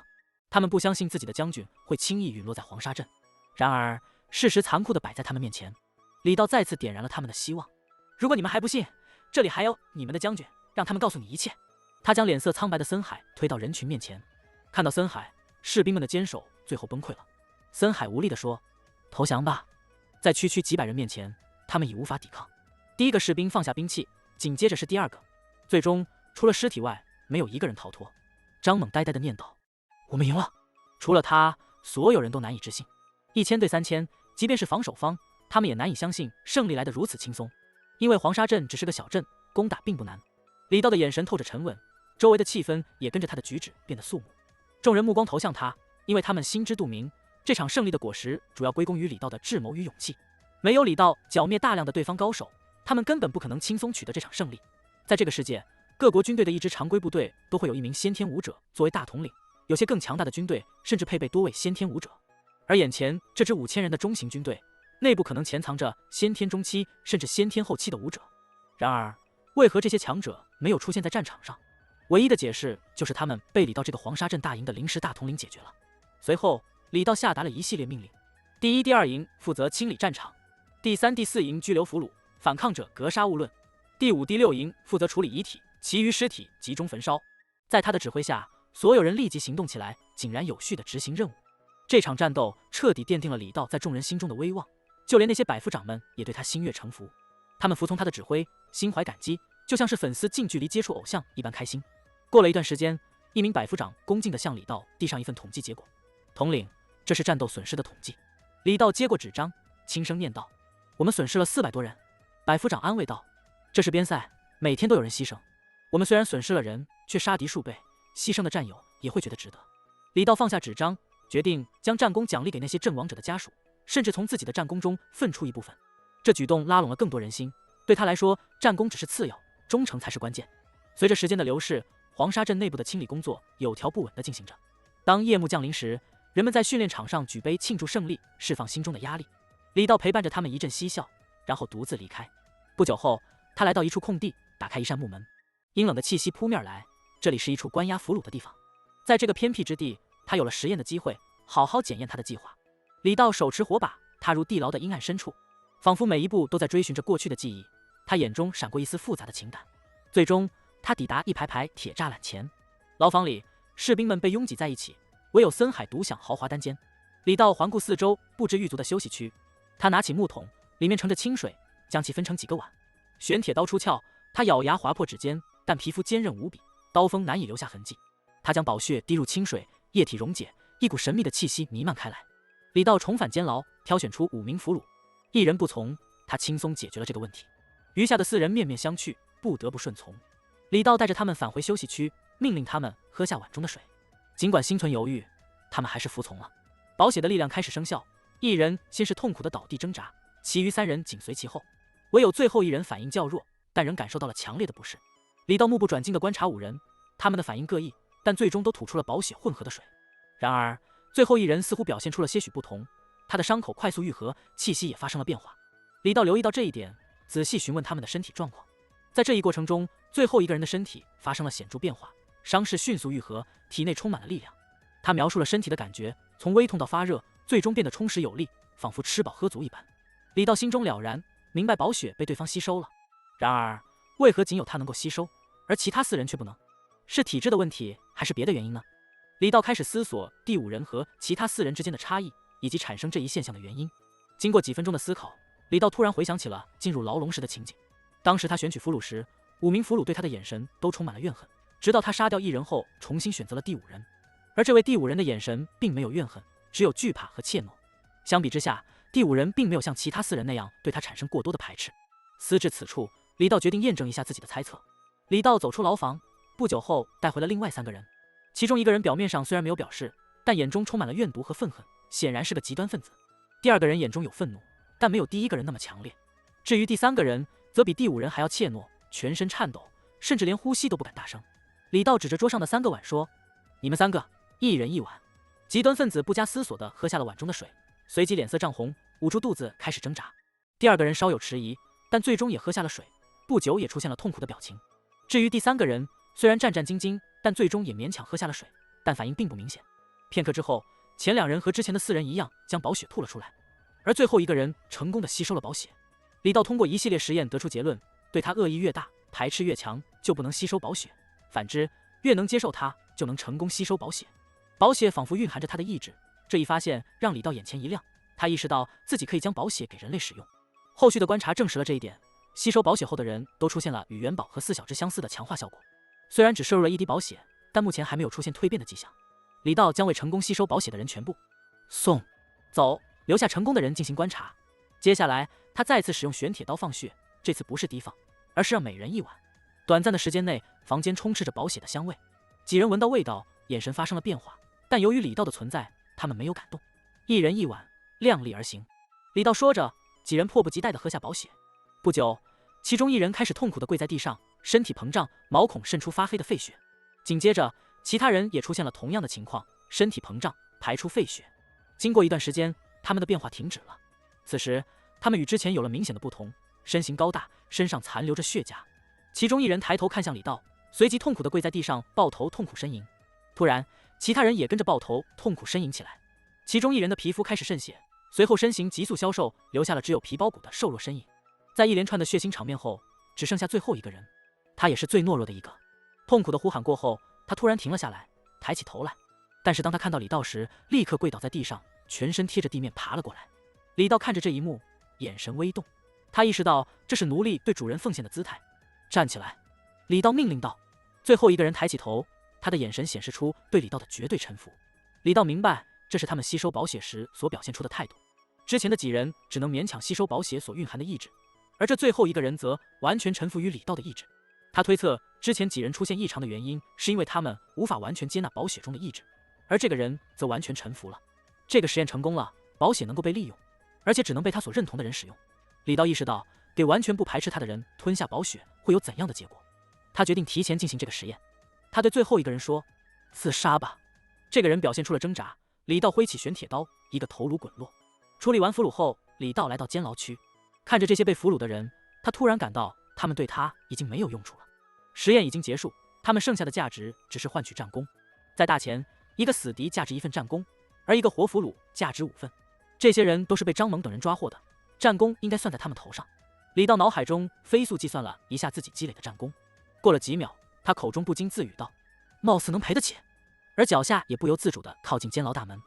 他们不相信自己的将军会轻易陨落在黄沙镇。然而事实残酷地摆在他们面前，李道再次点燃了他们的希望：如果你们还不信，这里还有你们的将军，让他们告诉你一切。他将脸色苍白的森海推到人群面前，看到森海，士兵们的坚守最后崩溃了。森海无力地说：投降吧。在区区几百人面前，他们已无法抵抗。第一个士兵放下兵器，紧接着是第2个，最终除了尸体外，没有一个人逃脱。张猛呆呆地念叨：我们赢了。除了他，所有人都难以置信。1000对3000，即便是防守方，他们也难以相信胜利来得如此轻松。因为黄沙镇只是个小镇，攻打并不难。李道的眼神透着沉稳，周围的气氛也跟着他的举止变得肃穆。众人目光投向他，因为他们心知肚明，这场胜利的果实主要归功于李道的智谋与勇气。没有李道剿灭大量的对方高手，他们根本不可能轻松取得这场胜利。在这个世界，各国军队的一支常规部队都会有一名先天武者作为大统领，有些更强大的军队甚至配备多位先天武者。而眼前这支5000人的中型军队，内部可能潜藏着先天中期甚至先天后期的武者。然而，为何这些强者没有出现在战场上？唯一的解释就是他们被李道这个黄沙镇大营的临时大统领解决了。随后，李道下达了一系列命令：第1、第2营负责清理战场，第3、第4营拘留俘虏，反抗者格杀勿论，第5、第6营负责处理遗体，其余尸体集中焚烧。在他的指挥下，所有人立即行动起来，井然有序地执行任务。这场战斗彻底奠定了李道在众人心中的威望，就连那些百夫长们也对他心悦诚服。他们服从他的指挥，心怀感激，就像是粉丝近距离接触偶像一般开心。过了一段时间，一名百夫长恭敬地向李道递上一份统计结果。统领，这是战斗损失的统计。李道接过纸张，轻声念道：“我们损失了400多人。”百夫长安慰道：“这是边塞，每天都有人牺牲。我们虽然损失了人，却杀敌数倍，牺牲的战友也会觉得值得。”李道放下纸张，决定将战功奖励给那些阵亡者的家属，甚至从自己的战功中分出一部分。这举动拉拢了更多人心，对他来说，战功只是次要，忠诚才是关键。随着时间的流逝，黄沙镇内部的清理工作有条不紊地进行着。当夜幕降临时，人们在训练场上举杯庆祝胜利，释放心中的压力。李道陪伴着他们一阵嬉笑，然后独自离开。不久后，他来到一处空地，打开一扇木门，阴冷的气息扑面而来。这里是一处关押俘虏的地方。在这个偏僻之地，他有了实验的机会，好好检验他的计划。李道手持火把，踏入地牢的阴暗深处，仿佛每一步都在追寻着过去的记忆。他眼中闪过一丝复杂的情感。最终，他抵达一排排铁栅栏前。牢房里，士兵们被拥挤在一起，唯有森海独享豪华单间。李道环顾四周，布置狱卒的休息区。他拿起木桶，里面盛着清水，将其分成几个碗。玄铁刀出鞘，他咬牙划破指尖，但皮肤坚韧无比，刀锋难以留下痕迹。他将宝血滴入清水，液体溶解，一股神秘的气息弥漫开来。李道重返监牢，挑选出5名俘虏，一人不从，他轻松解决了这个问题。余下的4人面面相觑，不得不顺从。李道带着他们返回休息区，命令他们喝下碗中的水。尽管心存犹豫，他们还是服从了。宝血的力量开始生效，一人先是痛苦地倒地挣扎，其余3人紧随其后，唯有最后一人反应较弱，但仍感受到了强烈的不适。李道目不转睛地观察5人，他们的反应各异，但最终都吐出了宝血混合的水。然而最后一人似乎表现出了些许不同，他的伤口快速愈合，气息也发生了变化。李道留意到这一点，仔细询问他们的身体状况。在这一过程中，最后一个人的身体发生了显著变化，伤势迅速愈合，体内充满了力量。他描述了身体的感觉，从微痛到发热，最终变得充实有力，仿佛吃饱喝足一般。李道心中了然，明白宝血被对方吸收了。然而为何仅有他能够吸收，而其他4人却不能？是体质的问题，还是别的原因呢？李道开始思索第5人和其他4人之间的差异，以及产生这一现象的原因。经过几分钟的思考，李道突然回想起了进入牢笼时的情景。当时他选取俘虏时，5名俘虏对他的眼神都充满了怨恨，直到他杀掉1人后，重新选择了第5人。而这位第5人的眼神并没有怨恨，只有惧怕和怯懦。相比之下，第5人并没有像其他4人那样对他产生过多的排斥。思至此处，李道决定验证一下自己的猜测。李道走出牢房，不久后带回了另外3个人。其中1个人表面上虽然没有表示，但眼中充满了怨毒和愤恨，显然是个极端分子。第2个人眼中有愤怒，但没有第1个人那么强烈。至于第3个人，则比第5人还要怯懦，全身颤抖，甚至连呼吸都不敢大声。李道指着桌上的3个碗说：“你们3个，一人一碗。”极端分子不加思索地喝下了碗中的水，随即脸色涨红，捂住肚子开始挣扎。第2个人稍有迟疑，但最终也喝下了水，不久也出现了痛苦的表情。至于第3个人，虽然战战兢兢，但最终也勉强喝下了水，但反应并不明显。片刻之后，前2人和之前的4人一样，将宝血吐了出来，而最后1个人成功地吸收了宝血。李道通过一系列实验得出结论，对他恶意越大，排斥越强，就不能吸收宝血；反之，越能接受他，就能成功吸收宝血。宝血仿佛蕴含着他的意志，这一发现让李道眼前一亮，他意识到自己可以将宝血给人类使用。后续的观察证实了这一点，吸收宝血后的人都出现了与元宝和4小只相似的强化效果。虽然只摄入了1滴宝血，但目前还没有出现蜕变的迹象。李道将为成功吸收宝血的人全部送走，留下成功的人进行观察。接下来他再次使用玄铁刀放血，这次不是滴放，而是让每人1碗。短暂的时间内，房间充斥着宝血的香味，几人闻到味道，眼神发生了变化，但由于李道的存在，他们没有感动。1人1碗，量力而行。李道说着，几人迫不及待地喝下宝血。不久，其中1人开始痛苦地跪在地上，身体膨胀，毛孔渗出发黑的废血。紧接着，其他人也出现了同样的情况，身体膨胀，排出废血。经过一段时间，他们的变化停止了。此时，他们与之前有了明显的不同，身形高大，身上残留着血痂。其中1人抬头看向李道，随即痛苦地跪在地上，抱头痛苦呻吟。突然，其他人也跟着抱头痛苦呻吟起来。其中1人的皮肤开始渗血，随后身形急速消瘦，留下了只有皮包骨的瘦弱身影。在一连串的血腥场面后，只剩下最后1个人，他也是最懦弱的一个。痛苦的呼喊过后，他突然停了下来，抬起头来。但是当他看到李道时，立刻跪倒在地上，全身贴着地面爬了过来。李道看着这一幕，眼神微动。他意识到这是奴隶对主人奉献的姿态。站起来，李道命令道。最后一个人抬起头，他的眼神显示出对李道的绝对臣服。李道明白，这是他们吸收宝血时所表现出的态度。之前的几人只能勉强吸收宝血所蕴含的意志，而这最后一个人则完全臣服于李道的意志。他推测之前几人出现异常的原因，是因为他们无法完全接纳宝血中的意志，而这个人则完全臣服了。这个实验成功了，宝血能够被利用，而且只能被他所认同的人使用。李道意识到，给完全不排斥他的人吞下宝血会有怎样的结果。他决定提前进行这个实验。他对最后一个人说：“自杀吧。”这个人表现出了挣扎。李道挥起玄铁刀，一个头颅滚落。处理完俘虏后，李道来到监牢区，看着这些被俘虏的人，他突然感到他们对他已经没有用处了。实验已经结束，他们剩下的价值只是换取战功。在大前，一个死敌价值1份战功，而一个活俘虏价值5份。这些人都是被张猛等人抓获的，战功应该算在他们头上。李道脑海中飞速计算了一下自己积累的战功。过了几秒，他口中不禁自语道：“貌似能赔得起。”而脚下也不由自主地靠近监牢大门。